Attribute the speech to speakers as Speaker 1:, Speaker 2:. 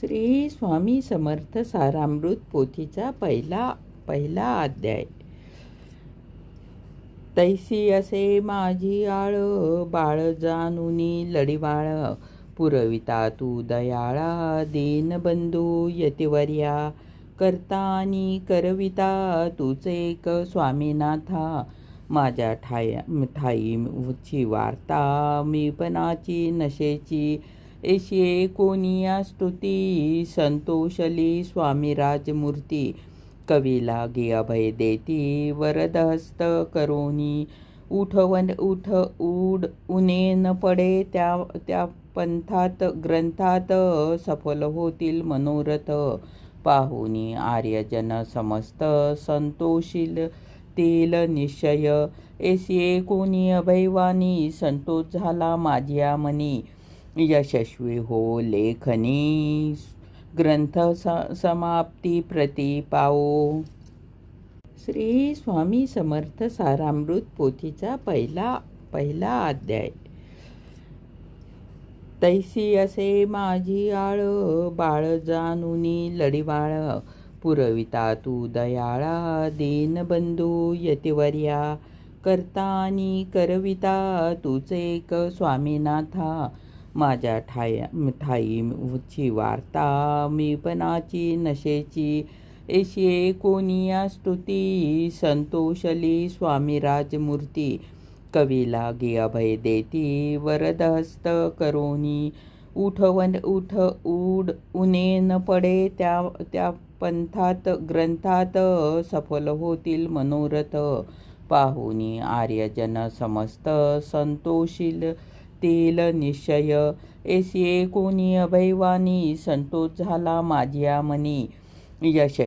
Speaker 1: श्री स्वामी समर्थ सारामृत पोथीचा पहिला अध्याय. तैसी असे माझी आळ, बाळ जानुनी लढिवाळ. पुरविता तू दयाळा, दीनबंधू यतिवर्या. करता आणि करविता तूच एक स्वामीनाथा. माझ्या ठाईची वार्ता मीपणाची नशेची. ऐशी कोणिया स्तुती, संतोषली स्वामी राजमूर्ती. कवी लागी अभय देती, वरदहस्त करोनी. उठ उड उने न पडे त्या पंथात ग्रंथात. सफल होतील मनोरथ, पाहुनी आर्यजन समस्त. संतोषील तेल निश्चय, ऐसी कोणी अभयवानी. संतोष झाला माझ्या मनी, यशस्वी हो लेखनी. ग्रंथ समाप्ती प्रती पाओ. श्री स्वामी समर्थ सारामृत पोथीचा पहिला अध्याय. तैसी असे माझी आळ, बाळ जानुनी लढिवाळ. पुरविता तू दयाळा, दीनबंधू यतिवर्या. करता आणि करविता तूच एक स्वामीनाथा. माझ्या ठाईची वार्ता मीपणाची नशेची. ऐशी कोणिया स्तुती, संतोषली स्वामी राजमूर्ती. कवी लागी अभय देती, वरदहस्त करोनी. उठ उड उने न पडे त्या पंथात ग्रंथात. सफल होतील मनोरथ, पाहुनी आर्यजन समस्त. संतोषील तेल निश्चय, ऐसी कोणी अभयवानी. संतोष झाला माझ्या मनी, यश